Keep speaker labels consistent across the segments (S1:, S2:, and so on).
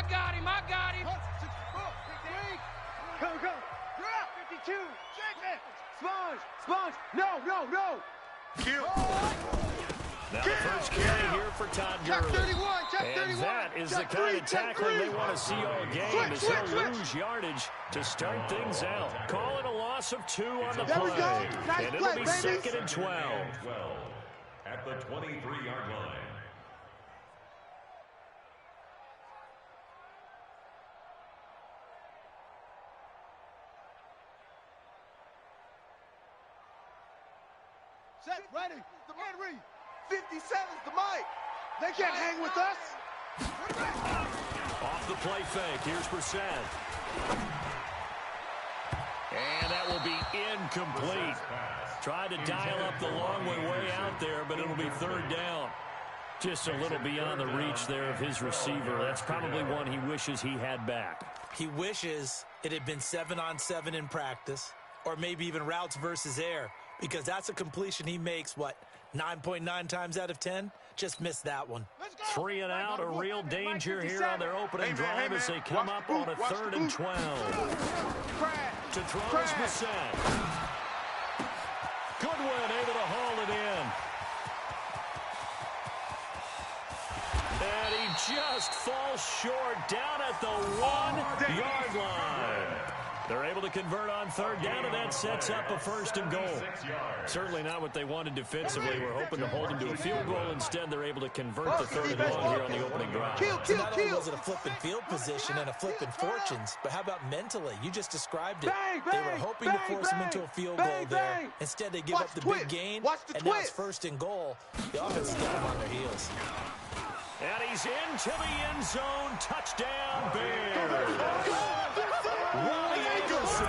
S1: I got him.
S2: Go. Drop. 52. Shake it. Sponge. No.
S3: Kill.
S4: Now the first carry here for Todd Gurley. And that is the kind of tackling they want to see all game, as he'll lose yardage to start things out. Call it a loss of 2 on the play. And it'll be 2nd and 12.
S5: At the 23-yard line.
S2: Set, ready, the Henry. 57's the Mike. They can't hang with us.
S4: Off the play fake, here's Brissett. And that will be incomplete. Tried to dial up the long way out there, but it'll be 3rd down. Just a little beyond the reach there of his receiver. That's probably one he wishes he had back.
S6: He wishes it had been 7-on-7 in practice, or maybe even routes versus air, because that's a completion he makes, 9.9 times out of 10? Just missed that one.
S4: 3 and out, a real danger here on their opening drive as they come up on a 3rd and 12. To throw is Brissett. Goodwin able to haul it in. And he just falls short down at the 1-yard line. They're able to convert on 3rd down, and that sets up a 1st and goal. Certainly not what they wanted defensively. We're hoping to hold them to a field goal. Instead, they're able to convert the 3rd and long here on the opening drive.
S6: So not only was it a flipping field position and a flipping fortunes, but how about mentally? You just described it. They were hoping to force them into a field goal there. Instead, they give up the big gain, and now it's 1st and goal. The offense has got them on their heels.
S4: And he's into the end zone. Touchdown, Bears. Ronnie Anderson,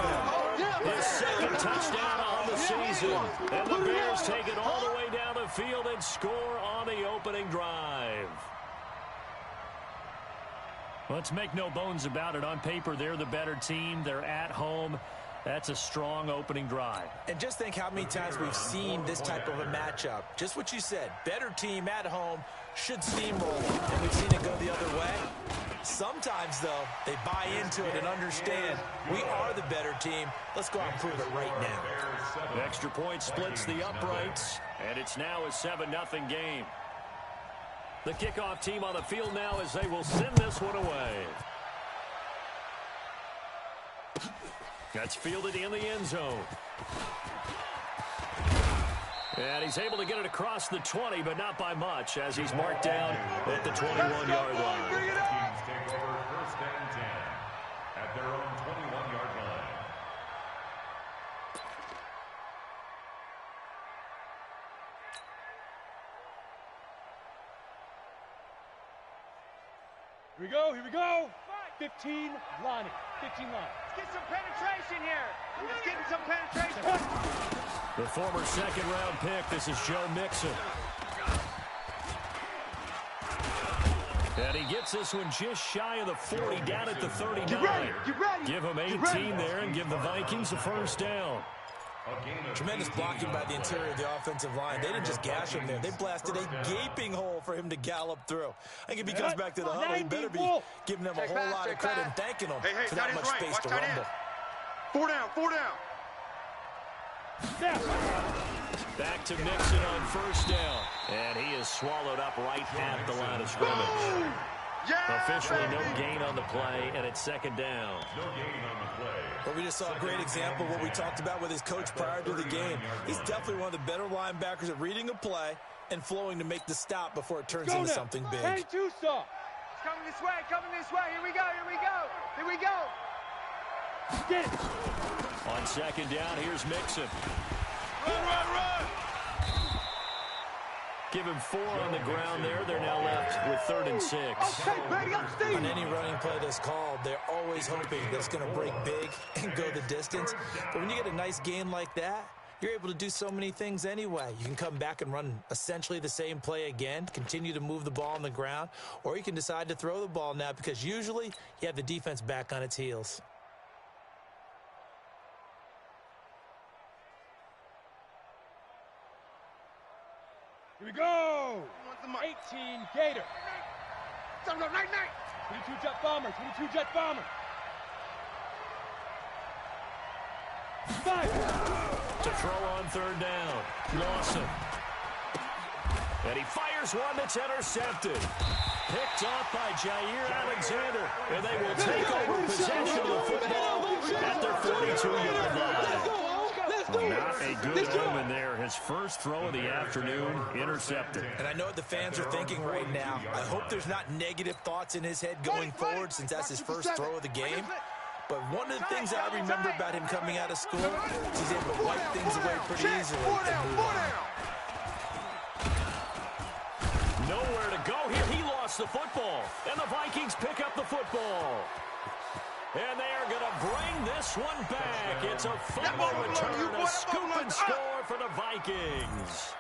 S4: his 2nd touchdown on the season. And the Bears take it all the way down the field and score on the opening drive. Let's make no bones about it. On paper, they're the better team. They're at home. That's a strong opening drive.
S6: And just think how many times we've seen this type of a matchup. Just what you said, better team at home, should steamroll, and we've seen it go the other way. Sometimes, though, they buy into it and understand we are the better team. Let's go out and prove it right now.
S4: The extra point splits the uprights, and it's now a 7-0 game. The kickoff team on the field now as they will send this one away. That's fielded in the end zone. And he's able to get it across the 20, but not by much, as he's marked down at the 21-yard line.
S5: Teams take over 1st and 10 at their own 21-yard line.
S2: Here we go. 15 line. Let's get some penetration here. Let's get some penetration.
S4: The former 2nd-round pick, this is Joe Mixon. And he gets this one just shy of the 40, down at the 39.
S2: Get ready.
S4: Give him 18 there and give the Vikings a 1st down.
S6: Tremendous blocking by the interior of the offensive line. They didn't just gash him there. They blasted a gaping hole for him to gallop through. I think if he comes back to the huddle, he better be giving them a whole lot of credit and thanking them for that much space to rumble.
S3: 4 down.
S4: Back to Mixon on 1st down. And he is swallowed up right at the line of scrimmage. Officially no gain on the play, and it's 2nd down.
S5: No gain on the play.
S6: But we just saw a great example of what we talked about with his coach prior to the game. He's definitely one of the better linebackers at reading a play and flowing to make the stop before it turns into something big.
S2: Hey, Tusa. It's coming this way. Here we go. Get it.
S4: On 2nd down, here's Mixon.
S3: Run.
S4: Give him 4 on the ground there. They're now left with 3rd and 6.
S2: Okay, baby, I'm Steve.
S6: On any running play that's called, they're always hoping that it's going to break big and go the distance. But when you get a nice gain like that, you're able to do so many things anyway. You can come back and run essentially the same play again, continue to move the ball on the ground, or you can decide to throw the ball now because usually you have the defense back on its heels.
S2: Here we go. 18 Gator. 22 jet bomber, 22 jet bomber. 5.
S4: To throw on third down. Lawson. And he fires one that's intercepted. Picked off by Jair Alexander. And they will take over possession of the football at their 42-yard line. Not a good omen there. His first throw of the afternoon, intercepted.
S6: And I know what the fans are thinking right now. I hope there's not negative thoughts in his head going forward since that's his first throw of the game. But one of the things I remember about him coming out of school is he's able to wipe things away pretty easily and move on.
S4: Nowhere to go here. He lost the football. And the Vikings pick up the football. And they are going to bring this one back. It's a fumble return, a scoop and score for the Vikings.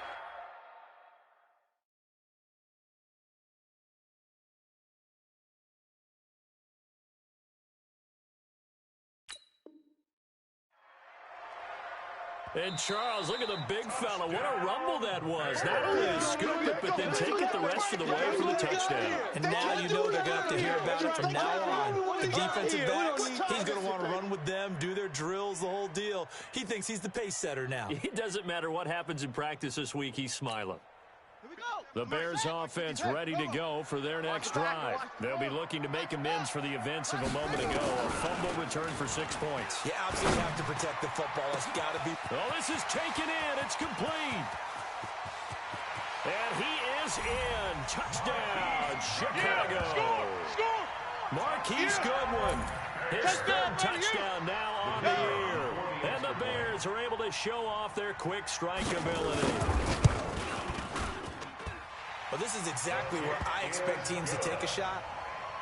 S4: And Charles, look at the big fella. What a rumble that was. Not only to scoop it, but then take it the rest of the way for the touchdown.
S6: And now you know they're going to have to hear about it from now on. The defensive backs, he's going to want to run with them, do their drills, the whole deal. He thinks he's the pace setter now.
S4: It doesn't matter what happens in practice this week. He's smiling. The Bears offense ready to go for their next drive. They'll be looking to make amends for the events of a moment ago. A fumble return for 6 points.
S6: You absolutely have to protect the football. It's got to be.
S4: Oh, this is taken in. It's complete. And he is in. Touchdown, Chicago.
S2: Score!
S4: Marquise Goodwin. His third touchdown now on the year. And the Bears are able to show off their quick strike ability.
S6: Well, this is exactly where I expect teams to take a shot.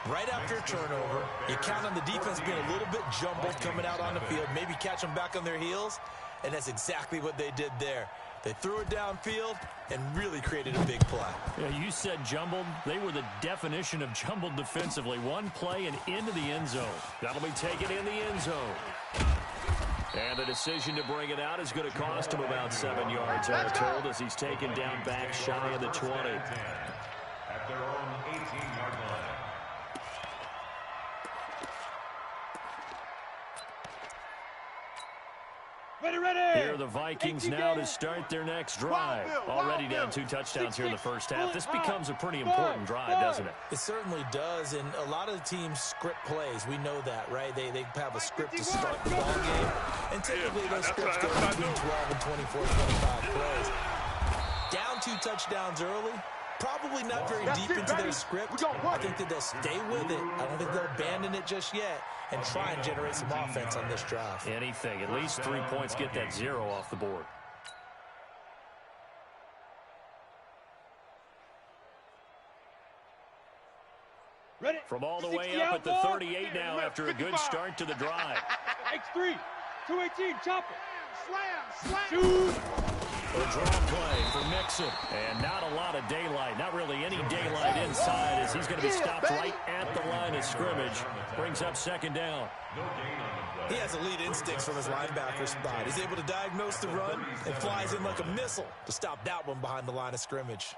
S6: Right after a turnover, you count on the defense being a little bit jumbled coming out on the field, maybe catch them back on their heels, and that's exactly what they did there. They threw it downfield and really created a big play.
S4: Yeah, you said jumbled. They were the definition of jumbled defensively. One play and into the end zone. That'll be taken in the end zone. And the decision to bring it out is going to cost him about 7 yards, all told, as he's taken down back shy of the 20.
S5: At their own 18-yard line.
S2: Ready!
S4: Here are the Vikings now to start their next drive. Already down 2 touchdowns here in the first half. This becomes a pretty important drive, doesn't it?
S6: It certainly does, and a lot of the teams script plays. We know that, right? They have a script to start the ball game, and typically those scripts go between 12 and 24, 25 plays. Down 2 touchdowns early, probably not very deep into their script. I think that they'll stay with it. I don't think they'll abandon it just yet and try and generate some offense on this drive.
S4: Anything. At least 3 points, get that 0 off the board.
S2: Ready?
S4: From all the way up at the 38 now after a good start to the drive.
S2: X3, 218, chop it. Slam.
S4: Shoot. A draw play for Mixon. And not a lot of daylight. Not really any daylight inside as he's going to be stopped right at the line of scrimmage. Brings up second down.
S6: He has elite instincts from his linebacker spot. He's able to diagnose the run and flies in like a missile to stop that one behind the line of scrimmage.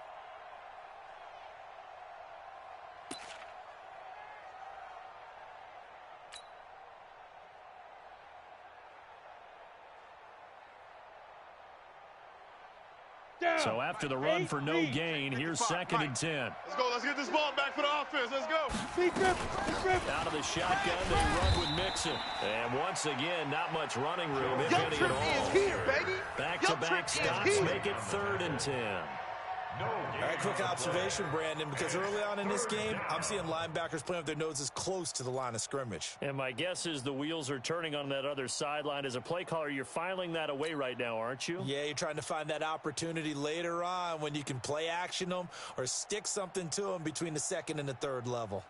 S4: So after the run for no gain, here's 2nd and 10.
S3: Let's go. Let's get this ball back for the offense. Let's go.
S4: Out of the shotgun, they run with Mixon. And once again, not much running room, if any at all. Back-to-back stops make it 3rd and 10.
S6: All right, quick observation, Brandon, because early on in this game, I'm seeing linebackers playing with their noses close to the line of scrimmage.
S4: And my guess is the wheels are turning on that other sideline. As a play caller, you're filing that away right now, aren't you?
S6: Yeah, you're trying to find that opportunity later on when you can play action them or stick something to them between the 2nd and the 3rd level.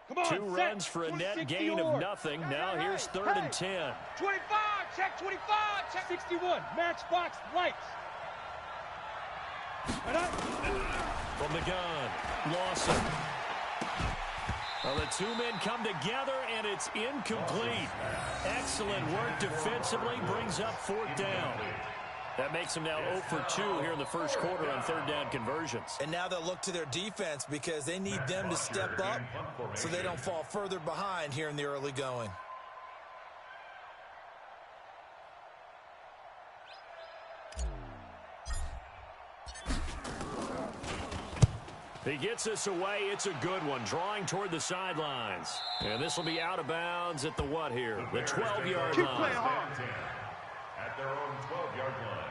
S2: Come on,
S4: 2 runs for a net gain of nothing. Now here's 3rd and 10.
S2: 25, check 25, check 61, matchbox lights.
S4: From the gun, Lawson. Well, the 2 men come together, and it's incomplete. Excellent work defensively, brings up 4th down. That makes them now 0 for 2 here in the first quarter on third down conversions.
S6: And now they'll look to their defense because they need them to step up so they don't fall further behind here in the early going.
S4: He gets this away. It's a good one, drawing toward the sidelines. And this will be out of bounds at the what here? The 12-yard
S3: Keep
S4: line.
S3: playing hard.
S5: At their own 12-yard line.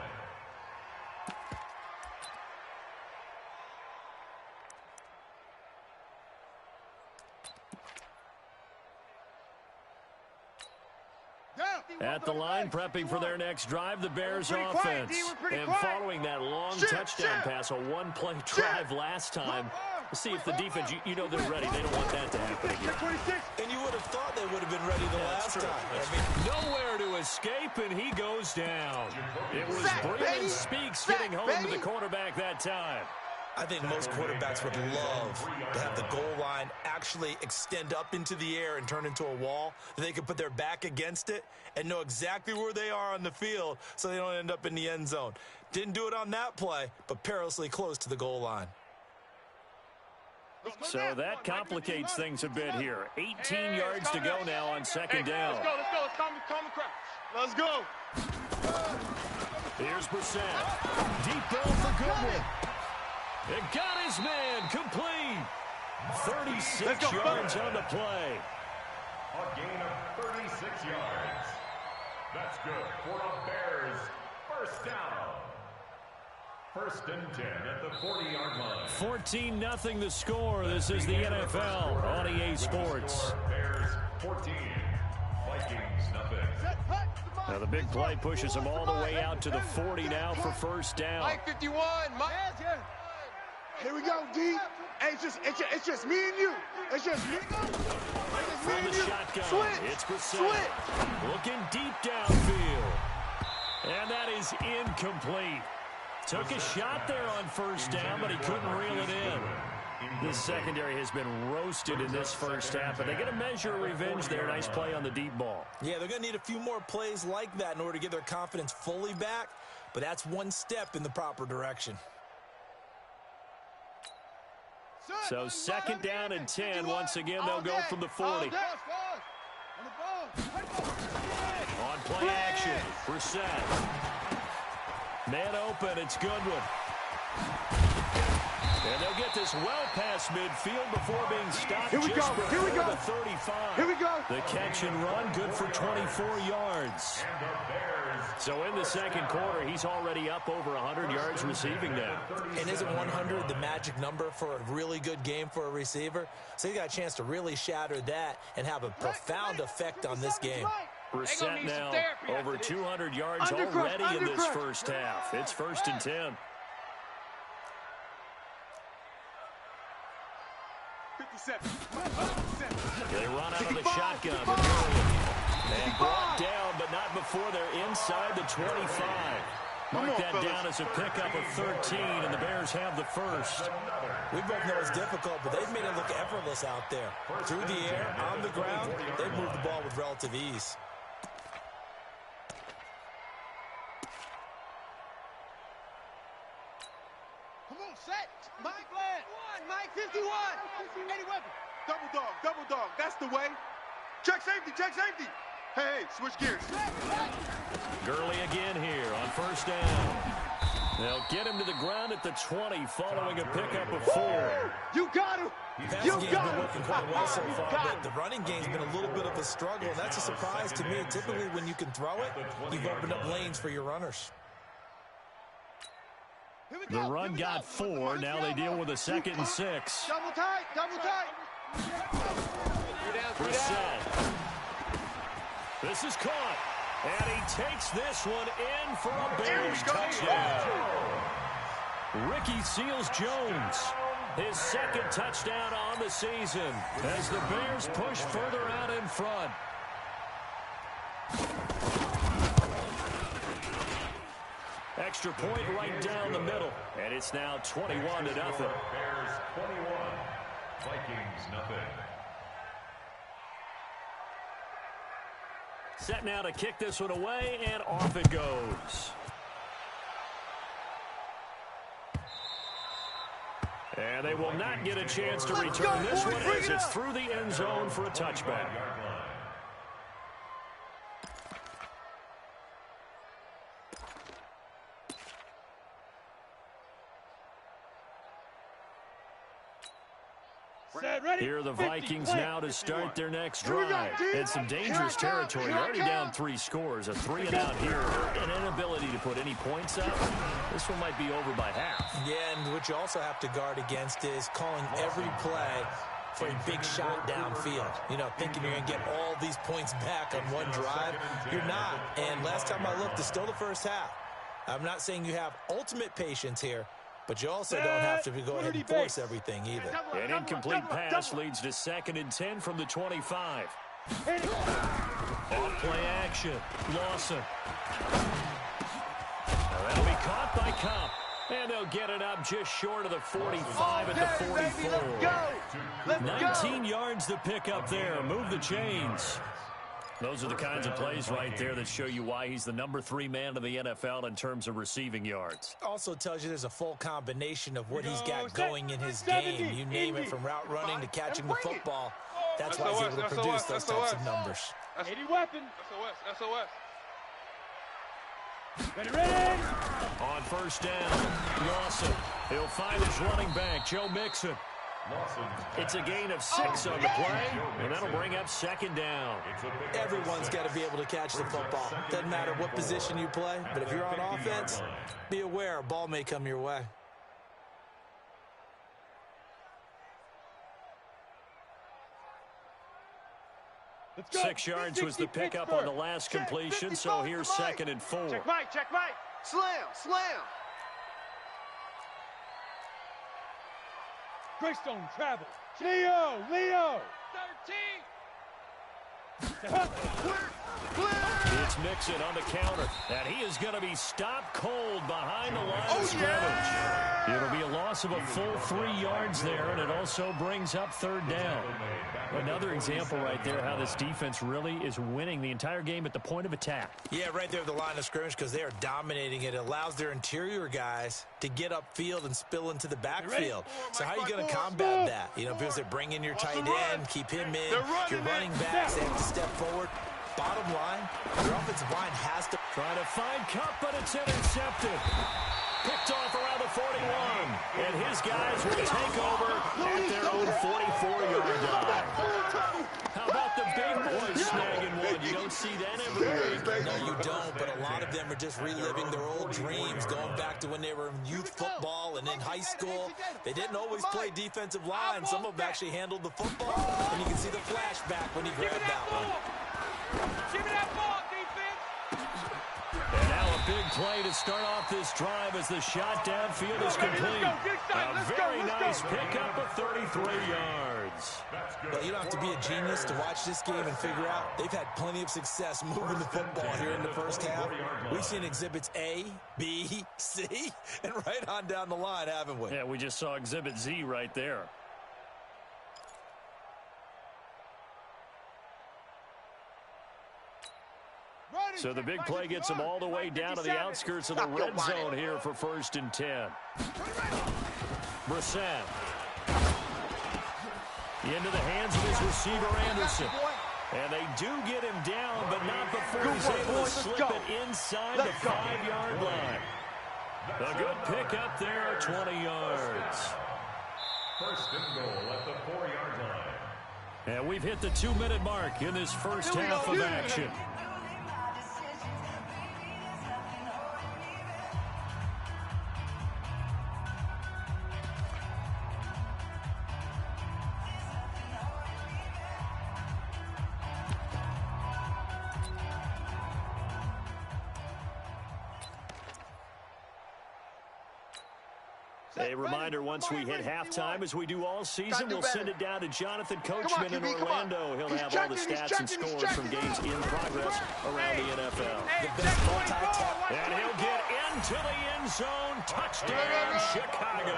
S4: At the line, prepping for their next drive, the Bears offense. And following that long touchdown pass, a one-play drive last time. Let's see if the defense, you know they're ready. They don't want that to happen again.
S6: And you would have thought they would have been ready the last time.
S4: Nowhere to escape, and he goes down. It was Breland Speaks getting home to the quarterback that time.
S6: I think most quarterbacks would love to have the goal line actually extend up into the air and turn into a wall. They can put their back against it and know exactly where they are on the field so they don't end up in the end zone. Didn't do it on that play, but perilously close to the goal line.
S4: So that complicates things a bit here. 18 yards to go now on second down.
S3: Let's go. Let's calm the crowd. Let's go.
S4: Here's Brissett. Deep ball for Goodwin. It got his man complete. 36 yards on the play.
S5: A gain of 36 yards. That's good for a Bears first down. First and 10 at the 40-yard line.
S4: 14-0 the score. This is the NFL on EA Sports.
S5: Bears 14. Vikings nothing.
S4: Now the big play pushes them all the way out to the 40 now for first down.
S3: Mike 51. Mike. Here we go, D. Hey, it's just me and you. It's just me.
S4: From the shotgun, it's Brissett. Looking deep downfield. And that is incomplete. Took a shot there on first down, but he couldn't reel it in. This secondary has been roasted in this first half, but they get a measure of revenge there. Nice play on the deep ball.
S6: Yeah, they're going to need a few more plays like that in order to get their confidence fully back, but that's one step in the proper direction.
S4: So second down and 10. Once again, they'll go from the 40. On play action, Brissett. Man open, it's Goodwin. And they'll get this well past midfield before being stopped just before the 35.
S3: Here we go.
S4: The catch and run, good for 24 yards. So in the second quarter, he's already up over 100 yards receiving now.
S6: And isn't 100 the magic number for a really good game for a receiver? So he got a chance to really shatter that and have a profound effect on this game.
S4: Brissett now over 200 yards already in this first half. It's first and 10.
S3: 57.
S4: They run out of the shotgun. And brought down, but not before they're inside the 25. Mark that down as a pickup of 13, and the Bears have the first.
S6: We both know it's difficult, but they've made it look effortless out there. Through the air, on the ground, they've moved the ball with relative ease.
S2: Come on, set. Mike Land. Mike 51. Any weapon.
S3: Double dog. That's the way. Check safety. Hey, switch gears.
S4: Gurley again here on first down. They'll get him to the ground at the 20 following a pickup of 4.
S3: You got him.
S6: The passing game's been working quite well so far, but the running game's been a little bit of a struggle, and that's a surprise to me. Typically, when you can throw it, you've opened up lanes for your runners.
S4: The run got 4. Now they deal with a second and 6.
S3: Double tight.
S4: Brissett. This is caught. And he takes this one in for a Bears touchdown. Ricky Seals-Jones, his second touchdown on the season as the Bears push further out in front. Extra point right down the middle, and it's now 21-0.
S5: Bears 21, Vikings nothing.
S4: Set now to kick this one away, and off it goes. And they will not get a chance to return this one as it's through the end zone for a touchback. Here are the Vikings now to start their next drive. It's some dangerous territory. Already down 3 scores. A 3-and-out here. An inability to put any points up. This one might be over by half.
S6: Yeah, and what you also have to guard against is calling every play for a big shot downfield. You know, thinking you're going to get all these points back on one drive. You're not. And last time I looked, it's still the first half. I'm not saying you have ultimate patience here, but you also don't have to go ahead and force everything either.
S4: An incomplete pass leads to 2nd and 10 from the 25. Off play action. Lawson. Now that'll be caught by Cup. And they'll get it up just short of the 45 at the 44. 19 yards to pick up there. Move the chains. Those are the kinds of plays right there that show you why he's the number 3 man in the NFL in terms of receiving yards.
S6: Also tells you there's a full combination of what he's got going in his game. You name it, from route running to catching the football. That's why he's able to produce those types of numbers.
S2: 80 weapon.
S3: SOS.
S2: Ready.
S4: On first down, Lawson. He'll find his running back, Joe Mixon. It's a gain of 6 on the play, and that'll bring up 2nd down.
S6: Everyone's got to be able to catch the football. Doesn't matter what position you play, but if you're on offense, be aware a ball may come your way.
S2: Let's go.
S4: 6 yards was the pickup on the last completion, so here's 2nd and 4.
S2: Check Mike.
S3: Slam.
S2: Greystone travel. Leo. 13.
S4: It's Mixon on the counter, and he is going to be stopped cold behind the line of scrimmage. It'll be a loss of a full 3 yards there, and it also brings up 3rd down. Another example right there how this defense really is winning the entire game at the point of attack.
S6: Yeah, right there at the line of scrimmage, because they are dominating it. It allows their interior guys to get upfield and spill into the backfield. So how are you going to combat that? You know, because they bring in your tight end, keep him in. Your running backs, they have to step forward. Bottom line, your offensive line has to...
S4: Trying to find Cup, but it's intercepted. Picked off around the 41. And his guys will take over at their own 44-yard line. How about the big boys snagging one? You don't see that every week.
S6: No, you don't, but a lot of them are just reliving their old dreams, going back to when they were in youth football and in high school. They didn't always play defensive line. Some of them actually handled the football, and you can see the flashback when he grabbed that one.
S2: Give me that ball, defense.
S4: And now a big play to start off this drive as the shot downfield is complete. A very nice pickup of 33 yards.
S6: Well, you don't have to be a genius to watch this game and figure out they've had plenty of success moving the football here in the first half. We've seen exhibits A, B, C, and right on down the line, haven't we?
S4: Yeah, we just saw exhibit Z right there. So the big play gets him all the way down to the outskirts of the red zone here for 1st and 10. Brissett. Into the hands of his receiver, Anderson. And they do get him down, but not before he's able to slip it inside the 5-yard line. A good pickup there, 20 yards.
S5: 1st and goal at the 4-yard line.
S4: And we've hit the 2-minute mark in this first half of action. A reminder, once we hit halftime, as we do all season, we'll send it down to Jonathan Coachman in Orlando. He'll have all the stats and scores from games in progress around the NFL. And he'll get into the end zone. Touchdown, Chicago.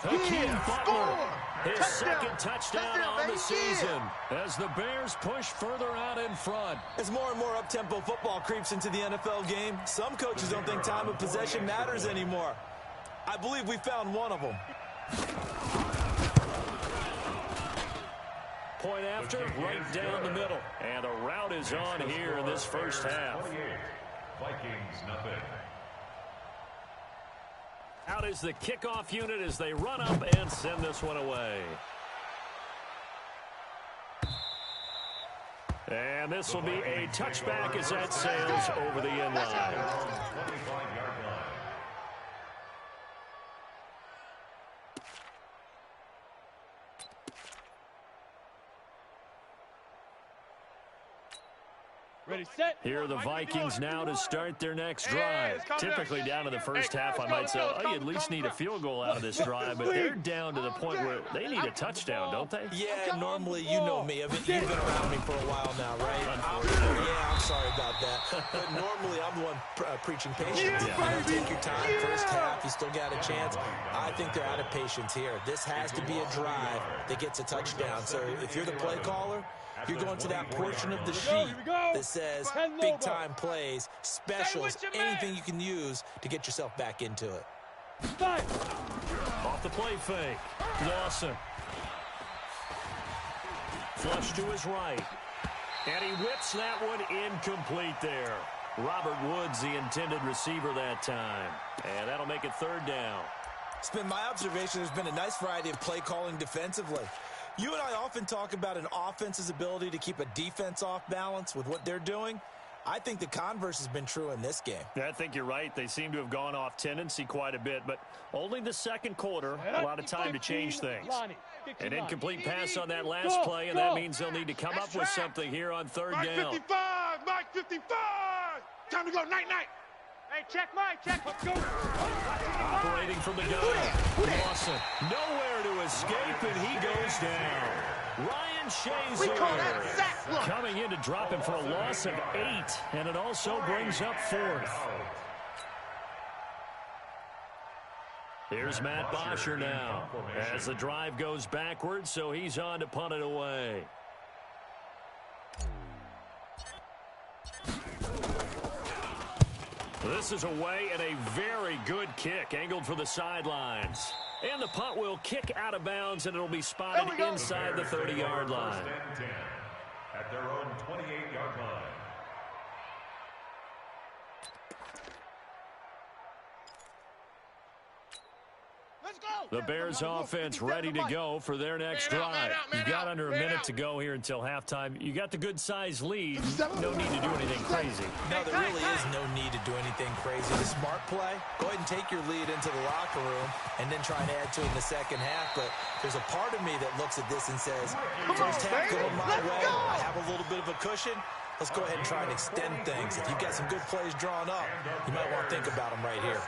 S4: Hakeem Butler, his 2nd touchdown on the season as the Bears push further out in front.
S6: As more and more up-tempo football creeps into the NFL game, some coaches don't think time of possession matters anymore. I believe we found one of them.
S4: Point after, right down the middle. And a rout is on here in this first half.
S5: Vikings, nothing.
S4: Out is the kickoff unit as they run up and send this one away. And this will be a touchback as that sails over the end line.
S5: 25-yard line.
S2: Ready, set.
S4: Here are the Vikings now to start their next drive. Typically down to the first half, I might say, oh, you at least need a field goal out of this drive, but they're down to the point where they need a touchdown, don't they?
S6: Yeah, normally, you know me. You've been around me for a while now, right? I'm sorry about that. But normally, I'm the one preaching patience. Take your time. First half, you still got a chance. I think they're out of patience here. This has to be a drive that gets a touchdown. So if you're the play caller, you're going to that portion of the sheet that says big-time plays, specials, anything you can use to get yourself back into it.
S4: Off the play fake. Lawson. Flush to his right. And he whips that one incomplete there. Robert Woods, the intended receiver that time. And that'll make it third down.
S6: It's been my observation there's been a nice variety of play calling defensively. You and I often talk about an offense's ability to keep a defense off balance with what they're doing. I think the converse has been true in this game.
S4: I think you're right. They seem to have gone off tendency quite a bit, but only the second quarter, a lot of time to change things. An incomplete pass on that last play, and that means they'll need to come up with something here on third down.
S3: Mike 55! Mike 55! Time to go, night-night!
S2: Hey, check Mike, check. Let's go.
S4: Operating from the gun. Lawson, nowhere to escape, and he goes down. Ryan Shazier coming in to drop him for a loss of 8, and it also brings up fourth. Here's Matt Bosher now as the drive goes backwards, so he's on to punt it away. This is away and a very good kick angled for the sidelines. And the punt will kick out of bounds, and it'll be spotted inside the 30-yard line.
S5: First and 10 at their own 28-yard line.
S4: The Bears offense ready to go for their next drive. You've got under a minute to go here until halftime. You got the good size lead. No need to do anything crazy.
S6: No, there really is no need to do anything crazy. The smart play, go ahead and take your lead into the locker room and then try and add to it in the second half. But there's a part of me that looks at this and says, first half going my way, I have a little bit of a cushion. Let's go ahead and try and extend things. If you've got some good plays drawn up, you might want to think about them right here.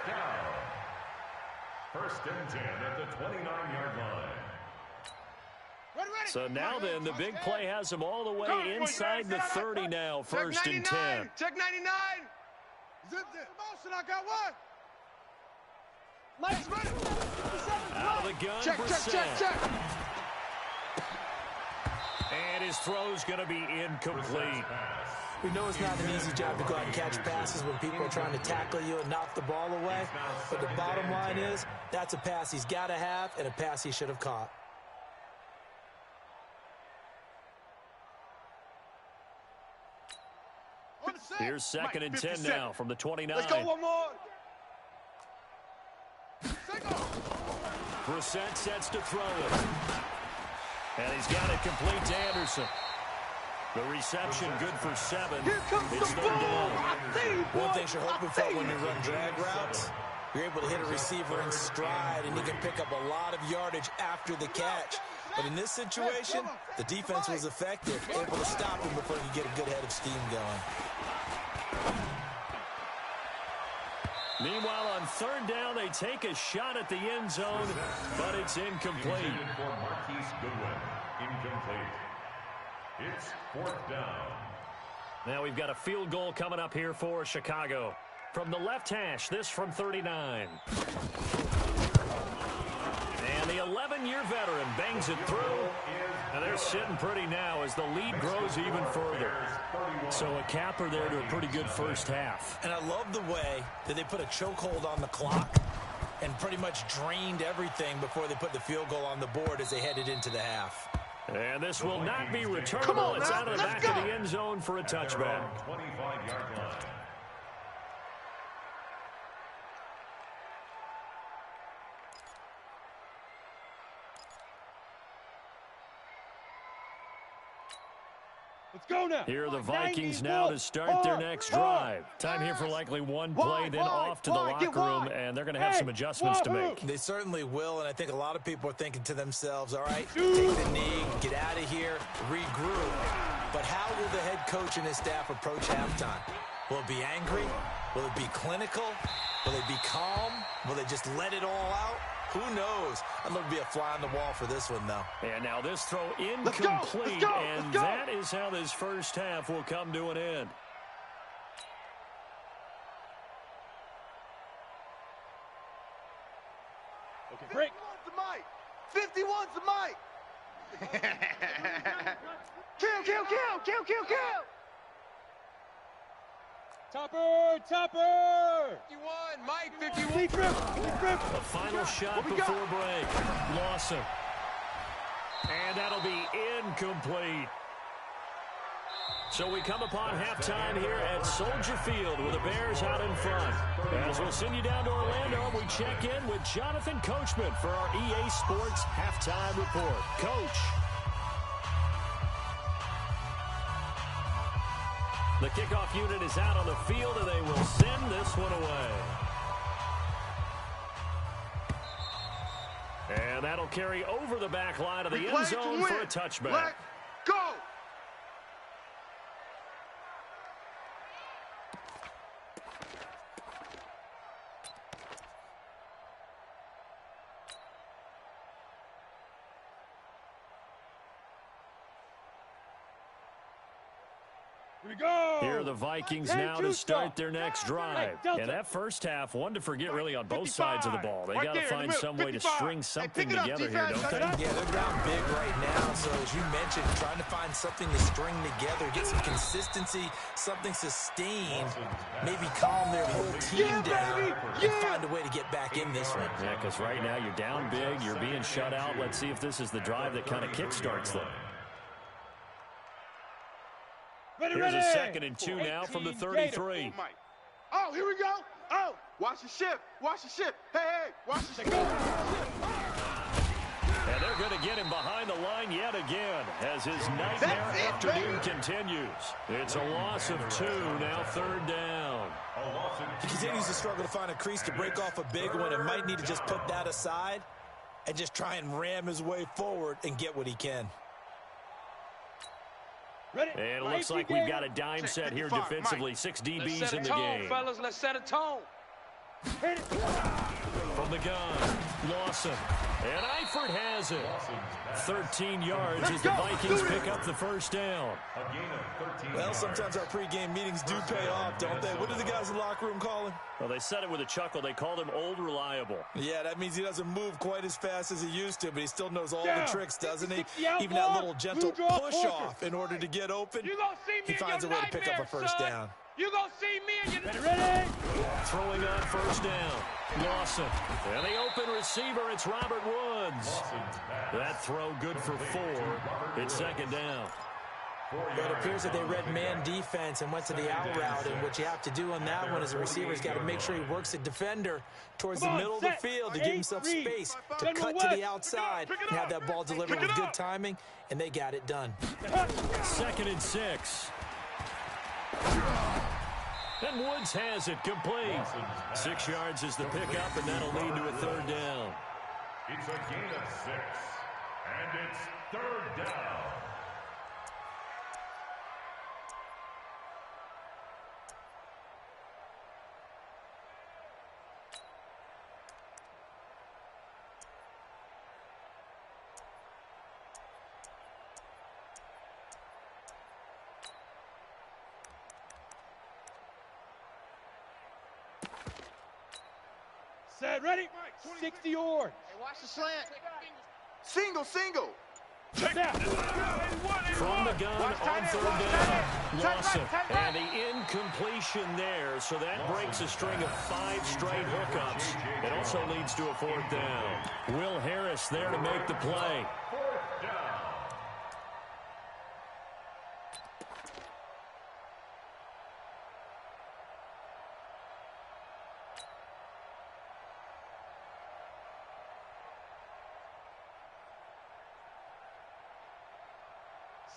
S5: First and 10 at the 29-yard line.
S4: So now then, the big play has them all the way inside the 30 now. First and 10.
S3: Check 99. Zip it. Motion, I got one. Mike's ready.
S4: Out of the gun,
S3: check.
S4: And his throw's going to be incomplete.
S6: We know it's not an easy job to go out and catch passes when people are trying to tackle you and knock the ball away. But the bottom line is, that's a pass he's got to have and a pass he should have caught.
S4: Here's second and 10 now from the 29.
S3: Let's go one more.
S4: Brissett sets to throw it. And he's got it complete to Anderson. The reception good for 7. It's third down.
S6: One thing you're hoping for when you run drag routes, you're able to hit a receiver in stride and you can pick up a lot of yardage after the catch. But in this situation, the defense was effective, able to stop him before he could get a good head of steam going.
S4: Meanwhile, on third down, they take a shot at the end zone, but it's incomplete.
S5: For Marquise Goodwin, incomplete. It's fourth down.
S4: Now we've got a field goal coming up here for Chicago. From the left hash, this from 39. And the 11-year veteran bangs it through. And they're sitting pretty now as the lead grows even further. So a capper there to a pretty good first half.
S6: And I love the way that they put a chokehold on the clock. and pretty much drained everything before they put the field goal on the board as they headed into the half.
S4: And this will not be returnable. It's out of the back of the end zone for a touchback.
S5: 25-yard line.
S2: Let's go now.
S4: Here are the Vikings now to start their next drive. Time here for likely one play, then off to the locker room, and they're going to have some adjustments to make.
S6: They certainly will, and I think a lot of people are thinking to themselves, all right, take the knee, get out of here, regroup. But how will the head coach and his staff approach halftime? Will it be angry? Will it be clinical? Will they be calm? Will they just let it all out? Who knows? I'd love to be a fly on the wall for this one, though.
S4: And now this throw incomplete, and that is how this first half will come to an end.
S2: Okay, break.
S3: 51's the mic. Kill.
S2: Topper.
S3: 51, Mike, 51.
S2: Deep rip.
S4: The final shot before break. Lawson. And that'll be incomplete. So we come upon halftime here at Soldier Field with the Bears out in front. As we'll send you down to Orlando, we check in with Jonathan Coachman for our EA Sports Halftime Report. Coach. The kickoff unit is out on the field, and they will send this one away. And that'll carry over the back line of the end zone for a touchback.
S3: Let's go.
S2: Here we go.
S4: Here are the Vikings now to start their next drive. And that first half, one to forget really on both sides of the ball. They got to find some way to string something together here, don't they?
S6: Yeah, they're down big right now. So as you mentioned, trying to find something to string together, get some consistency, something sustained, maybe calm their whole team down and find a way to get back in this one.
S4: Yeah, because right now you're down big, you're being shut out. Let's see if this is the drive that kind of kickstarts them. Here's a 2nd and 2 now from the 33.
S3: Oh, here we go. Oh, watch the ship. Hey, watch the ship.
S4: And they're going to get him behind the line yet again as his nightmare afternoon continues. It's a loss of 2, now 3rd down.
S6: He continues to struggle to find a crease to break off a big one and might need to just put that aside and just try and ram his way forward and get what he can.
S4: And it looks like we've got a dime set here defensively. 6 DBs in the game.
S2: Fellas, let's set a tone.
S4: From the gun, Lawson. And Eifert has it. 13 yards as the Vikings pick up the first down.
S6: Well, sometimes our pregame meetings do pay off, don't they? What do the guys in the locker room call him?
S4: Well, they said it with a chuckle. They called him Old Reliable.
S6: Yeah, that means he doesn't move quite as fast as he used to, but he still knows all the tricks, doesn't he? Even that little gentle push-off in order to get open, he finds a way to pick up a first down.
S2: You gonna see me and you ready?
S4: Throwing on first down. Lawson. And the open receiver, it's Robert Woods. That throw good for 4. It's 2nd down.
S6: But it appears that they read man defense and went to the out route, and what you have to do on that one is the receiver's got to make sure he works the defender towards the middle of the field to give himself space to cut to the outside and have that ball delivered with good timing, and they got it done.
S4: 2nd and 6. And Woods has it complete. 6 yards is the pickup, and that'll lead to a 3rd down.
S5: It's a gain of 6, and it's 3rd down.
S2: Set, ready? 60 yards.
S3: Hey, watch the slant. Single.
S4: From the gun on third down. Lawson. And the incompletion there, so that breaks a string of 5 straight hookups. It also leads to a 4th down. Will Harris there to make the play.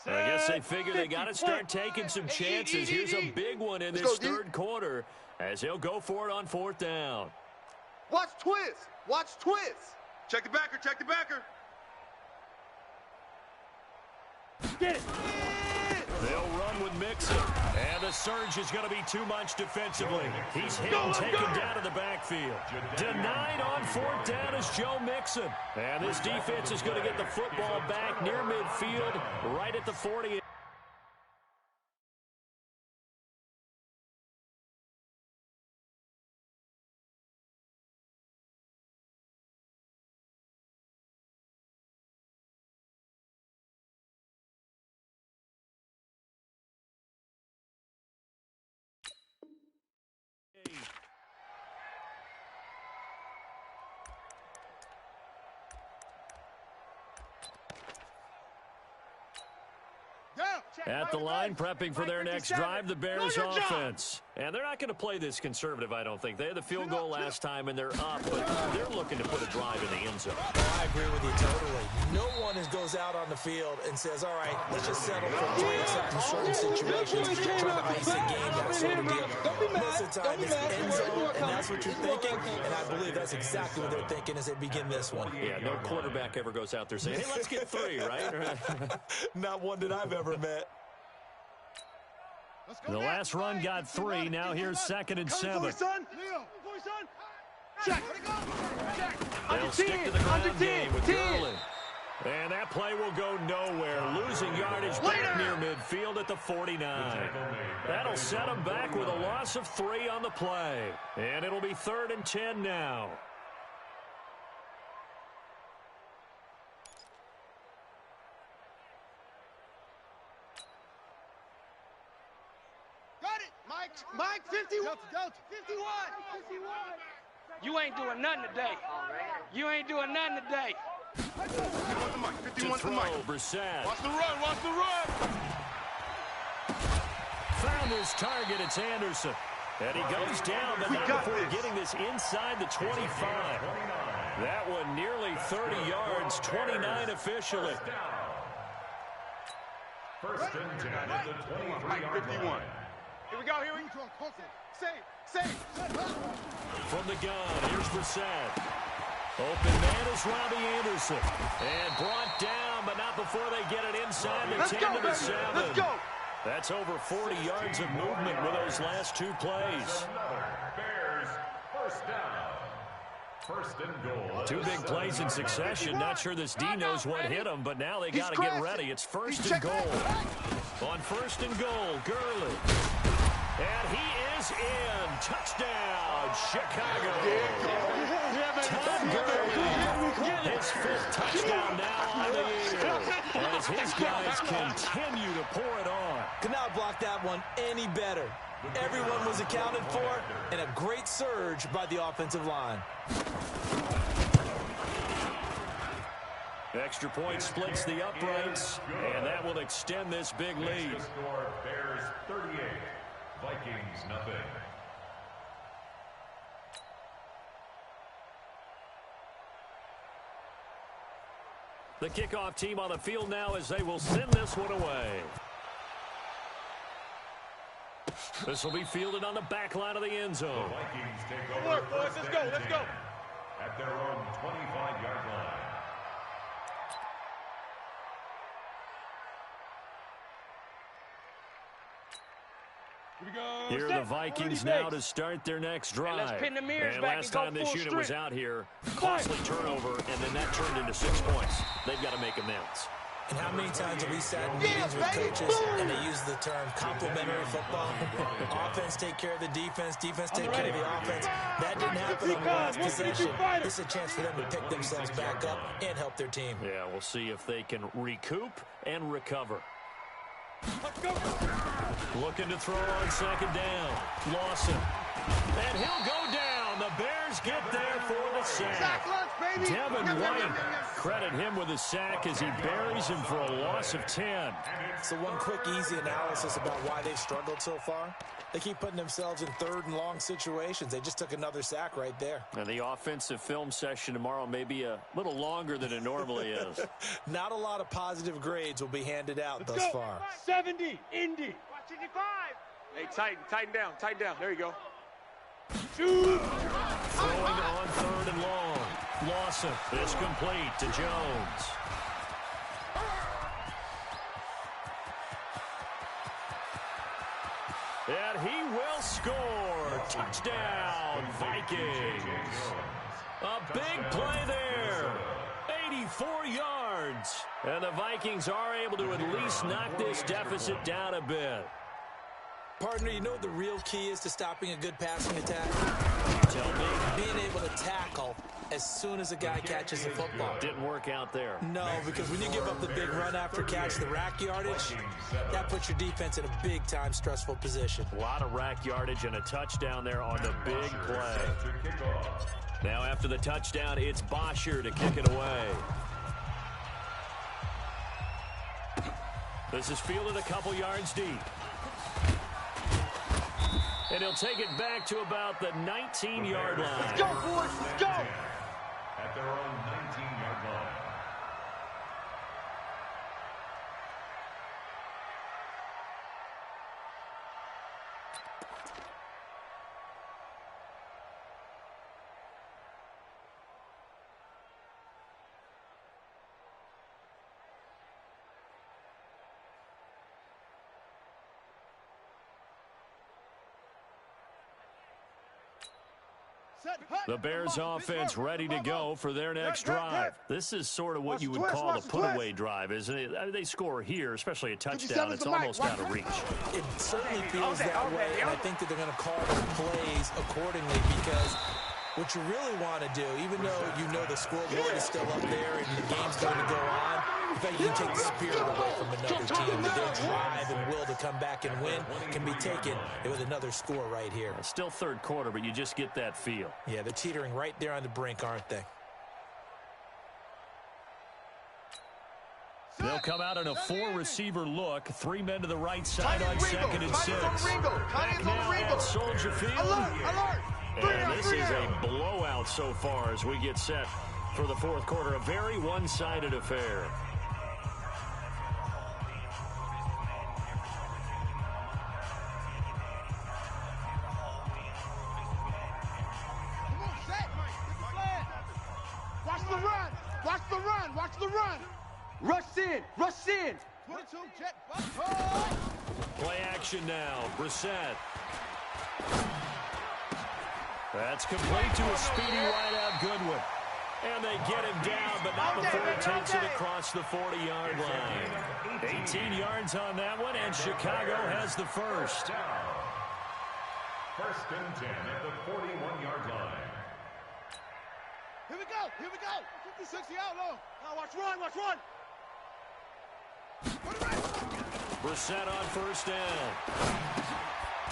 S4: I guess they figure they got to start taking some chances. Here's a big one in this third quarter as he'll go for it on 4th down.
S3: Watch twist. Watch twist. Check the backer. Check the backer.
S2: Get it.
S4: They'll run with Mixon. And the surge is going to be too much defensively. He's hit and taken down in the backfield. Denied on 4th down is Joe Mixon. And this defense is going to get the football back near midfield, right at the 40. At the line, prepping for their next drive, the Bears offense. And they're not going to play this conservative, I don't think. They had the field goal last time, and they're up, but they're looking to put a drive in the end zone.
S6: I agree with you totally. No one goes out on the field and says, all right, let's just settle for doing something in certain situations, trying to ice the game, that sort of deal. Most of the time, it's end zone, and that's what you're thinking, and I believe that's exactly what they're thinking as they begin this one.
S4: Yeah, no quarterback ever goes out there saying, hey, let's get 3, right?
S6: Not one that I've ever met.
S4: The last run got 3. Now here's 2nd and 7.
S2: Check.
S4: They'll stick to the ground game with Gurley. And that play will go nowhere. Losing yardage back near midfield at the 49. That'll set them back with a loss of 3 on the play. And it'll be 3rd and 10 now.
S3: Mike, 51. 51.
S1: You ain't doing nothing today. You ain't doing nothing today.
S3: 51 to Mike. 51 to Mike.
S4: Brissett.
S3: Watch the run. Watch the run.
S4: Found his target. It's Anderson. And he goes down, but not before getting this inside the 25. That one nearly 30 yards, 29 officially.
S5: 1st and 10 at the 23-yard line.
S2: Here we go. Save.
S4: From the gun, here's Brissett. Open man is Robbie Anderson. And brought down, but not before they get it inside the 10 to the 7.
S3: Let's go.
S4: That's over 40 yards of movement with those last 2 plays.
S5: Bears, 1st down. 1st and goal.
S4: 2 big plays in succession. Not sure this D knows what hit him, but now they got to get ready. It's 1st and goal. On 1st and goal, Gurley. And he is in. Touchdown, Chicago. Todd Gurley, his 5th touchdown now on the year. As his guys continue to pour it on.
S6: Could not block that one any better. Everyone was accounted for, and a great surge by the offensive line.
S4: Extra point splits the uprights, and that will extend this big lead.
S5: The score, Bears 38, Vikings nothing.
S4: The kickoff team on the field now as they will send this one away. This will be fielded on the back line of the end zone.
S5: The Vikings take over.
S2: Boys, let's go.
S5: At their own 25-yard line.
S4: Here are the Vikings now to start their next drive.
S1: Let's pin the mirrors
S4: and
S1: back
S4: last
S1: and go
S4: time this
S1: full
S4: unit was
S1: strength.
S4: out here, costly turnover, and then that turned into 6 points. They've got to make amends.
S6: And how many times have we sat in meetings with coaches and they use the term complementary football? Offense take care of the defense, defense take care of the offense. That didn't happen on the last possession. This is a chance for them to pick themselves back up and help their team.
S4: Yeah, we'll see if they can recoup and recover. Looking to throw on second down. Lawson. And he'll go down. The Bears get there for the sack. Devin White, credit him with a sack as he buries him for a loss of 10.
S6: So one quick, easy analysis about why they've struggled so far. They keep putting themselves in third and long situations. They just took another sack right there.
S4: And the offensive film session tomorrow may be a little longer than it normally is.
S6: Not a lot of positive grades will be handed out thus far.
S2: 70, Indy.
S1: Watch 55. Hey, tighten down. There you go.
S2: Shoot.
S4: Throwing on third and long. Lawson is complete to Jones. And he will score. Touchdown, Vikings. A big play there. 84 yards. And the Vikings are able to at least knock this deficit down a bit.
S6: Partner, you know what the real key is to stopping a good passing attack?
S4: Tell me.
S6: Being able to tackle as soon as a guy catches the football.
S4: Didn't work out there.
S6: No, because when you give up the big run after catch, the rack yardage, that puts your defense in a big-time stressful position.
S4: A lot of rack yardage and a touchdown there on the big play. Now after the touchdown, it's Bosher to kick it away. This is fielded a couple yards deep. And he'll take it back to about the 19-yard line.
S1: Let's go, boys. Let's go.
S5: At their own 19-yard line.
S4: The Bears offense ready to go for their next drive. This is sort of what you would call the put-away drive, isn't it? I mean, they score here, especially a touchdown. It's almost out of reach.
S6: It certainly feels that way, and I think that they're going to call their plays accordingly because what you really want to do, even though you know the scoreboard is still up there and the game's going to go on, in fact, you can take the spirit away from another team. That their drive and will to come back and win can be taken with another score right here.
S4: It's still third quarter, but you just get that feel.
S6: Yeah, they're teetering right there on the brink, aren't they?
S4: They'll come out in a four-receiver look. 3 men to the right side on second and 6. Back now at Soldier Field. And this is a blowout so far as we get set for the fourth quarter. A very one-sided affair.
S1: Watch the run. Rush in.
S2: 22 jet.
S4: Play action now. Brissett. That's complete to a speedy wideout Goodwin. And they get him down, but not before he takes it across the 40-yard line. 18 yards on that one, and Chicago has the first.
S5: First and 10 at the 41-yard line.
S2: Here we go. 50-60 out low. Now watch run.
S4: Brissett on first down.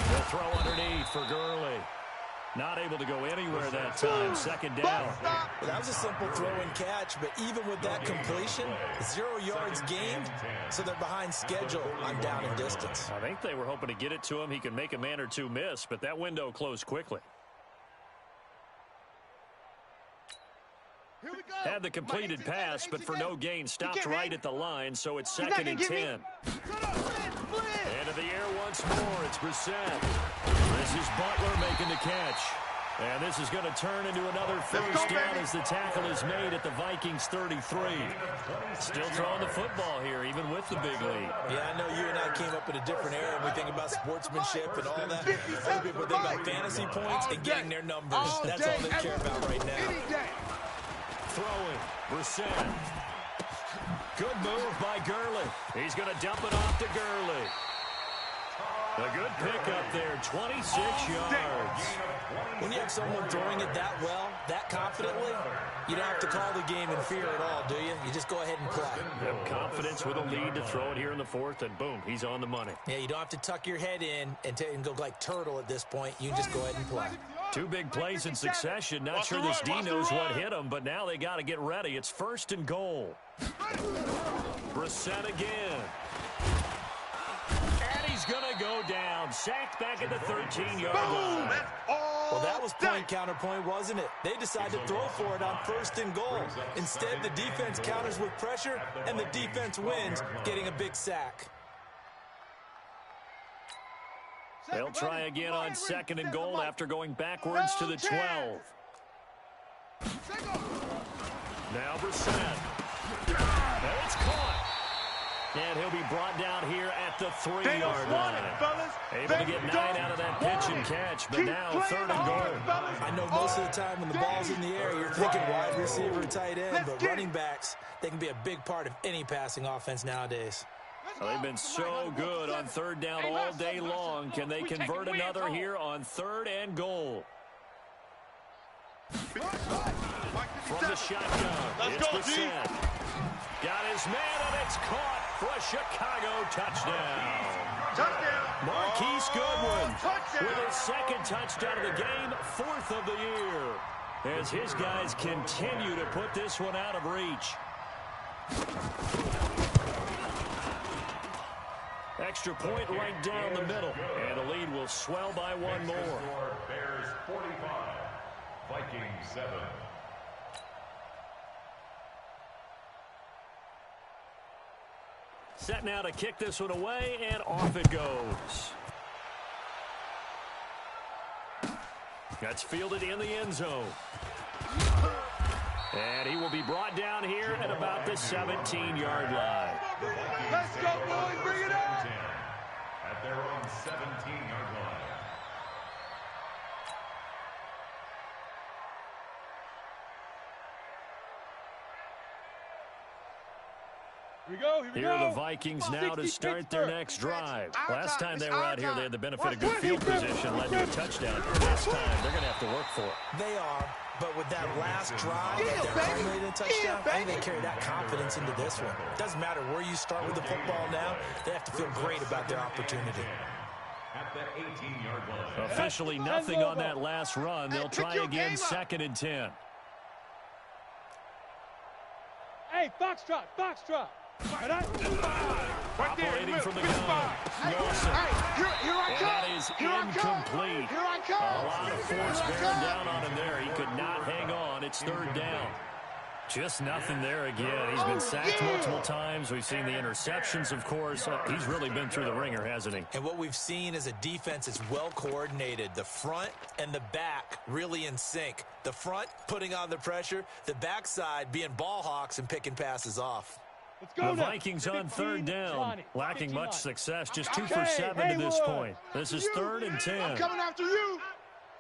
S4: They'll throw underneath for Gurley. Not able to go anywhere that time. Second down.
S6: Well, that was a simple throw and catch, but even with that completion, 0 yards gained, so they're behind schedule on down and distance.
S4: I think they were hoping to get it to him. He could make a man or two miss, but that window closed quickly.
S2: Here we go.
S4: Had the completed pass, but for no gain. Stopped right at the line, so it's second and 10. And in the air once more, it's Brissett. This is Butler making the catch. And this is going to turn into another first down as the tackle is made at the Vikings 33. Still throwing the football here, even with the big lead.
S6: Yeah, I know you and I came up in a different era and we think about sportsmanship and all that. Other people think about fantasy points and getting their numbers. That's all they care about right now.
S4: Throwing, Brissett. Good move by Gurley. He's going to dump it off to Gurley. A good pickup there, 26 yards.
S6: When you have someone throwing it that well, that confidently, you don't have to call the game in fear at all, do you? You just go ahead and play.
S4: Have confidence with a lead to throw it here in the fourth, and boom, he's on the money.
S6: Yeah, you don't have to tuck your head in and go like turtle at this point. You can just go ahead and play.
S4: Two big plays in succession. Not sure this D knows what hit him, but now they got to get ready. It's 1st and goal. Brissett again. He's going to go down. Sacked back at the 13-yard line.
S6: Well, that was point counterpoint, wasn't it? They decided to throw for it on 1st and goal. Instead, the defense counters with pressure, and the defense wins, getting a big sack.
S4: They'll try again on 2nd and goal after going backwards to the 12. Now Brissett. And it's caught. And he'll be brought down here at the 3-yard line. Able to get 9 out of that pitch and catch, but now 3rd and goal.
S6: I know most of the time when the ball's in the air, you're thinking wide receiver, tight end, but running backs, they can be a big part of any passing offense nowadays.
S4: Well, they've been so good on 3rd down all day long. Can they convert another here on 3rd and goal? From the shotgun, it's Brissett. Got his man, and it's caught for a Chicago touchdown. Marquise Goodwin with his 2nd touchdown of the game, 4th of the year, as his guys continue to put this one out of reach. Extra point right down the middle, and the lead will swell by one more.
S5: Bears 45, Vikings 7.
S4: Set now to kick this one away, and off it goes. That's fielded in the end zone. And he will be brought down here at about the 17-yard line.
S3: Let's go, boys. Bring it on.
S5: At their own 17-yard line.
S2: Here we
S4: Here are
S2: go.
S4: the Vikings now to start their next drive. Last time they were out here, they had the benefit of good field position, led to a touchdown. This time, they're going to have to work for it.
S6: They are, but with that last drive, that culminating touchdown, I think they carry that confidence into this one. Doesn't matter where you start with the football now, they have to feel great about their opportunity.
S5: At the 18-yard line.
S4: Officially nothing on that last run. They'll try again, 2nd and 10.
S2: Hey, foxtrot, foxtrot.
S4: Operating from the gun. Wilson.
S3: Here I
S4: And
S3: come.
S4: that is incomplete.
S3: Here I come.
S4: A lot of force bearing down on him there. He could not hang on. It's 3rd down. Just nothing there again. He's been sacked multiple times. We've seen the interceptions, of course. He's really been through the ringer, hasn't he?
S6: And what we've seen is a defense that's well coordinated. The front and the back really in sync. The front putting on the pressure, the backside being ball hawks and picking passes off.
S2: Let's go
S4: The
S2: now.
S4: Vikings on 3rd down, lacking much success, just 2 for
S2: Okay,
S4: 7 to this
S2: Haywood.
S4: point. This is 3rd and 10.
S3: I'm coming after you.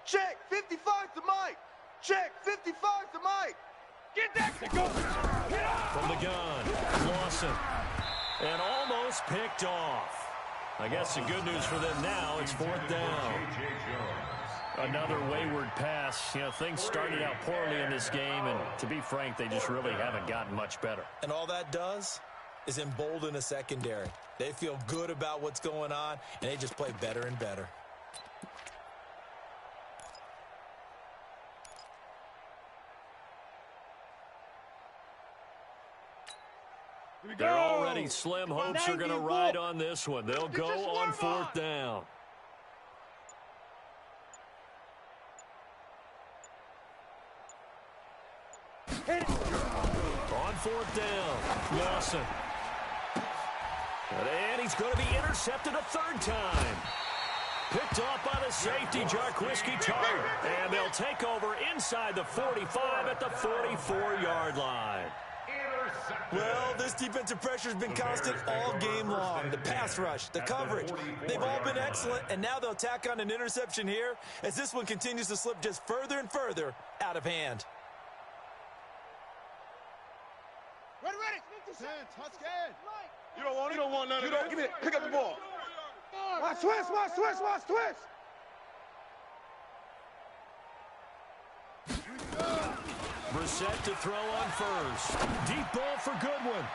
S7: Check, 55 to Mike. Check, 55 to Mike.
S2: Get that. Go.
S4: From the gun, Lawson. And almost picked off. I guess the good news for them now, it's 4th down. Another wayward pass. You know, things started out poorly in this game, and to be frank, they just really haven't gotten much better.
S6: And all that does is embolden a secondary. They feel good about what's going on, and they just play better and better.
S4: They're already slim hopes are going to ride on this one. They'll go on 4th down. On 4th down, Lawson. And he's going to be intercepted a 3rd time. Picked off by the safety, Jarquiski Tart. And they'll take over inside the 45 at the 44-yard line.
S6: Well, this defensive pressure has been constant all game long. The pass rush, the coverage, they've all been excellent, and now they'll tack on an interception here as this one continues to slip just further and further out of hand.
S3: Ready.
S7: Touchdown.
S3: You don't want it? You don't want none of that.
S7: Give me it. Pick up the ball.
S3: Watch twist, watch twist, watch twist.
S4: Brissett to throw on first. Deep ball for Goodwin.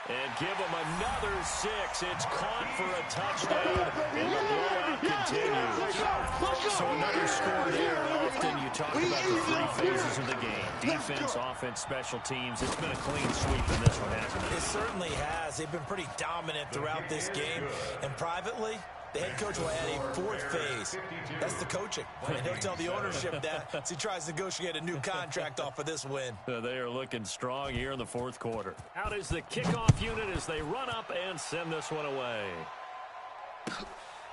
S4: And give him another 6. It's caught for a touchdown, and the blowout continues. So another score there. Often you talk about the 3 phases of the game. Defense, offense, special teams. It's been a clean sweep in this one, hasn't it?
S6: It certainly has. They've been pretty dominant throughout this game. And privately, the head coach will add a 4th phase. That's the coaching. And he'll tell the ownership that as he tries to negotiate a new contract off of this win.
S4: They are looking strong here in the 4th quarter. Out is the kickoff unit as they run up and send this one away.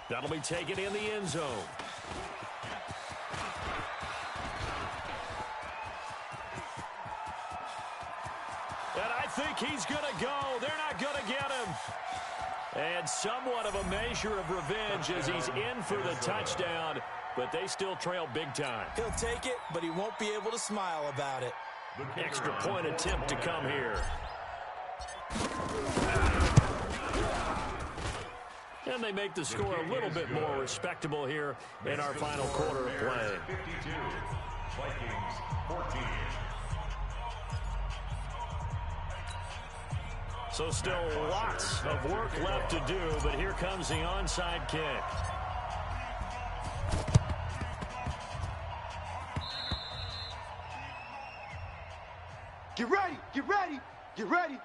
S4: That'll be taken in the end zone. And I think he's going to go. They're not going to get him. And somewhat of a measure of revenge as he's in for the touchdown, but they still trail big time.
S6: He'll take it, but he won't be able to smile about it.
S4: Extra point attempt to come here. And they make the score a little bit more respectable here in our final quarter of play.
S5: 52, Vikings 14.
S4: So still lots of work left to do, but here comes the onside kick.
S7: Get ready, get ready, get ready.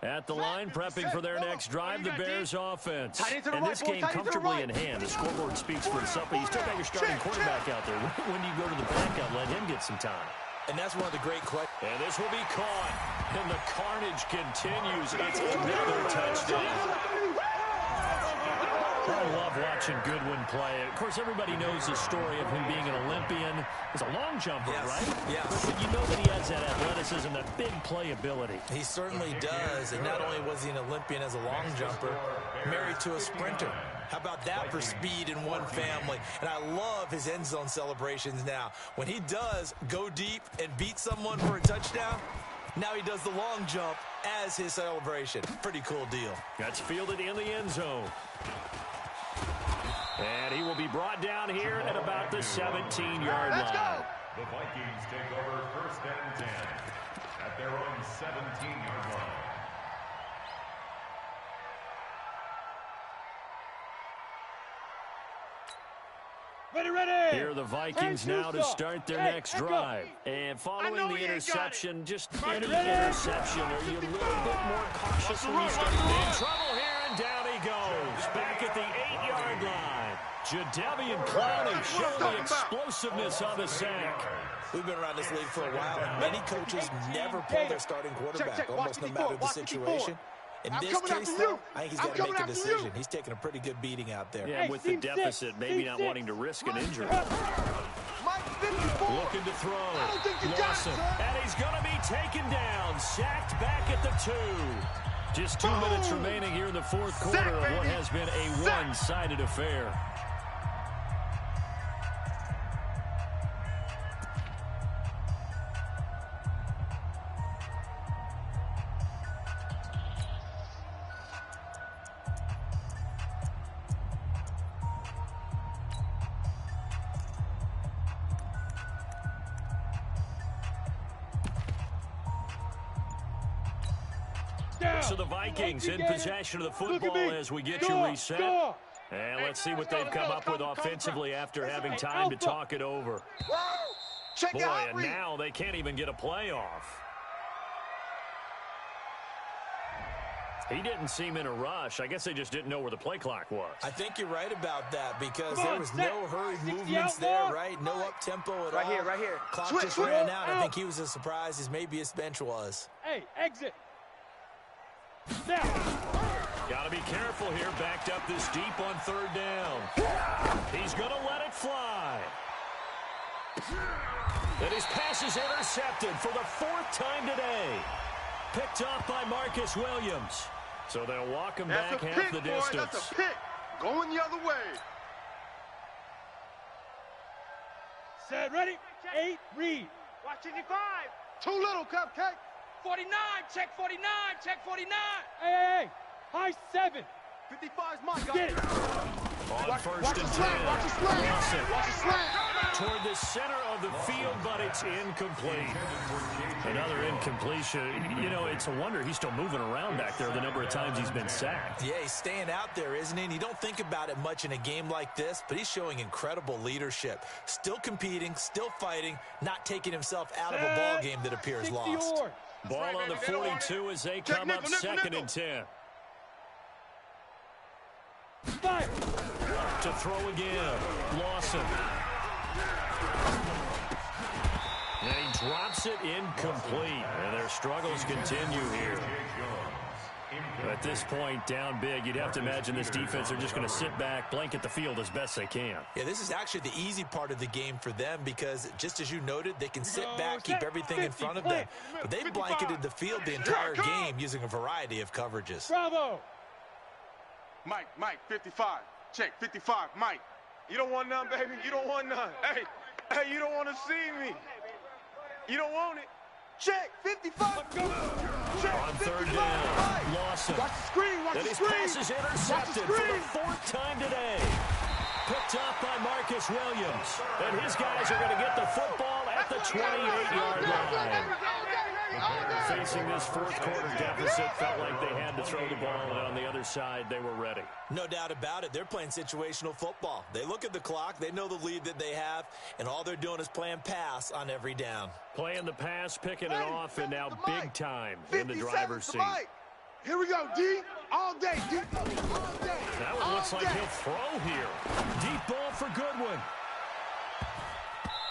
S4: At the line, prepping for their next drive, the Bears offense. And this game comfortably in hand. The scoreboard speaks for itself, but you still got your starting quarterback out there. When you go to the backup, let him get some time.
S6: And that's one of the great questions.
S4: And this will be caught. And the carnage continues. It's another touchdown. I love watching Goodwin play. Of course, everybody knows the story of him being an Olympian. He's a long jumper, right?
S6: Yes.
S4: But you know that he has that athleticism, that big playability.
S6: He certainly does. And not only was he an Olympian as a long jumper, married to a sprinter. How about that for speed in one family? And I love his end zone celebrations now. When he does go deep and beat someone for a touchdown, now he does the long jump as his celebration. Pretty cool deal.
S4: That's fielded in the end zone. And he will be brought down here at about the 17-yard line.
S5: The Vikings take over 1st and 10 at their own 17-yard line.
S2: Ready.
S4: Here are the Vikings now to start their next drive. And following the interception, just any interception, are you a little bit more cautious when you start in trouble here? And down he goes, back at the 8-yard line. Jadeveon Clowney showing the explosiveness on the sack.
S6: We've been around this league for a while, and many coaches never pull their starting quarterback, almost no matter the situation. In this case, though, I think he's got to make a decision. He's taking a pretty good beating out there.
S4: Yeah, with the deficit, maybe not wanting to risk an injury. Looking to throw. Lawson, and he's going to be taken down. Sacked back at the 2. Just 2 minutes remaining here in the 4th quarter of what has been a one-sided affair. So the Vikings in possession of the football as we get you reset. And let's see what they've come up with offensively after having time to talk it over. Boy, and now they can't even get a play off. He didn't seem in a rush. I guess they just didn't know where the play clock was.
S6: I think you're right about that because there was no hurried movements there, right? No up-tempo at all.
S7: Right here.
S6: Clock just ran out. I think he was as surprised as maybe his bench was.
S2: Hey, exit.
S4: Got to be careful here. Backed up this deep on 3rd down. He's going to let it fly. And his pass is intercepted for the 4th time today. Picked off by Marcus Williams. So they'll walk him back half the distance.
S7: That's a pick. Going the other way.
S2: Set, ready, 8, read.
S1: Watch 55.
S7: Too little, Cupcake.
S1: 49, check 49, check 49.
S2: Hey, high 7.
S7: 55's my guy.
S2: Get it.
S4: On first
S3: Watch
S4: and
S3: the
S4: 10.
S3: slant. Watch the slant.
S4: Wilson
S3: Watch the slant.
S4: toward the center of the field, but it's incomplete. Another incompletion. You know, it's a wonder he's still moving around back there the number of times he's been sacked.
S6: Yeah, he's staying out there, isn't he? And you don't think about it much in a game like this, but he's showing incredible leadership. Still competing, still fighting, not taking himself out of a ball game that appears lost.
S4: Ball on the 42 as they come up 2nd and 10.
S2: Fire.
S4: To throw again. Lawson. And he drops it incomplete. And their struggles continue here. At this point, down big, you'd have to imagine this defense are just going to sit back, blanket the field as best they can.
S6: Yeah, this is actually the easy part of the game for them because, just as you noted, they can sit back, keep everything in front of them. But they've blanketed the field the entire game using a variety of coverages.
S2: Bravo.
S7: Mike, 55. Check, 55, Mike. You don't want none, baby. You don't want none. Hey, you don't want to see me. You don't want it. Check, 55. Check,
S4: On 3rd down, Lawson.
S3: Watch the screen. Watch
S4: And
S3: the
S4: his
S3: screen.
S4: pass is intercepted for the 4th time today. Picked up by Marcus Williams. And his guys are going to get the football at the 28-yard line. Facing this 4th quarter deficit, felt like they had to throw the ball, and on the other side, they were ready.
S6: No doubt about it. They're playing situational football. They look at the clock, they know the lead that they have, and all they're doing is playing pass on every down.
S4: Playing the pass, picking it off, and now big time in the
S7: 57's
S4: driver's
S7: the
S4: seat.
S7: Mike.
S3: Here we go, D. All day, D. All day.
S4: That one looks like he'll throw here. Deep ball for Goodwin.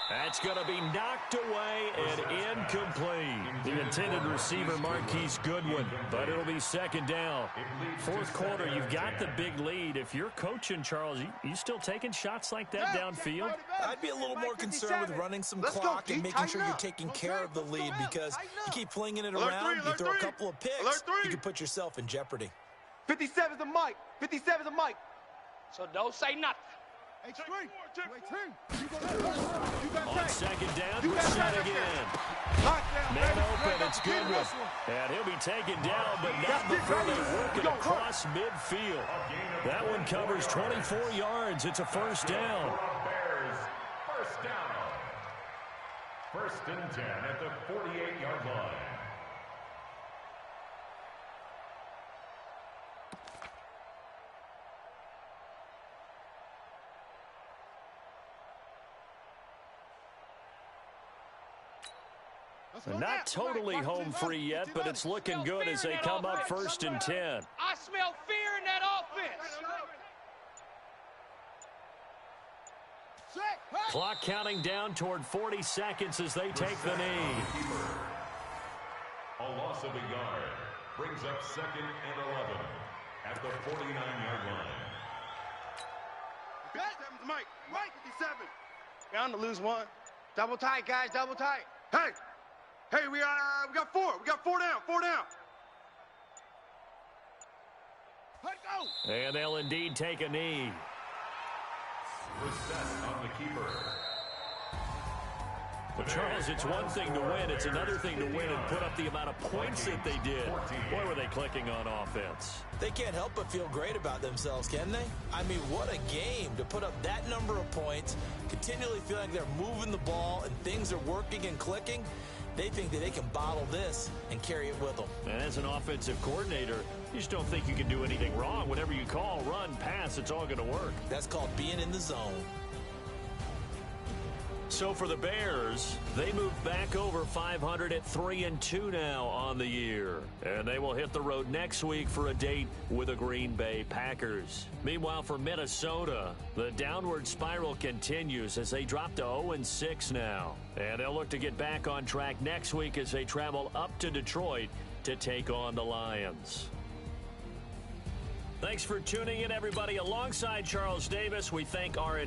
S4: That's going to be knocked away and incomplete. The intended receiver, Marquise Goodwin, but it'll be 2nd down. 4th quarter, you've got the big lead. If you're coaching, Charles, you still taking shots like that downfield?
S6: I'd be a little more concerned with running some clock and making sure you're taking care of the lead because you keep flinging it around, you throw a couple of picks, you can put yourself in jeopardy.
S7: 57's the Mike. 57's the Mike.
S1: So don't say nothing.
S3: Hey, screen.
S4: On 2nd down, we're set again. Man open, it's Goodwin. And he'll be taken down, but not before they work it across midfield. That one covers 24 yards. It's a 1st down.
S5: Bears, 1st down. 1st and 10 at the 48-yard line.
S4: Not totally home free yet, but it's looking good as they come up 1st and 10.
S1: I smell fear in that offense.
S4: Clock counting down toward 40 seconds as they take the knee.
S5: A loss of a yard brings up 2nd and 11 at the 49-yard line.
S7: Mike, 57.
S1: Bound to lose one. Double tight, guys, double tight.
S7: Hey, we got 4. We got 4 down. 4 down.
S3: Let's go.
S4: And they'll indeed take a knee.
S5: Reset on the keeper.
S4: Well, Charles, it's one thing to win. It's another thing to win and put up the amount of points that they did. Boy, were they clicking on offense.
S6: They can't help but feel great about themselves, can they? I mean, what a game to put up that number of points, continually feeling like they're moving the ball and things are working and clicking. They think that they can bottle this and carry it with them.
S4: And as an offensive coordinator, you just don't think you can do anything wrong. Whatever you call, run, pass, it's all going to work.
S6: That's called being in the zone.
S4: So for the Bears, they move back over 500 at 3-2 now on the year. And they will hit the road next week for a date with the Green Bay Packers. Meanwhile, for Minnesota, the downward spiral continues as they drop to 0-6 now. And they'll look to get back on track next week as they travel up to Detroit to take on the Lions. Thanks for tuning in, everybody. Alongside Charles Davis, we thank our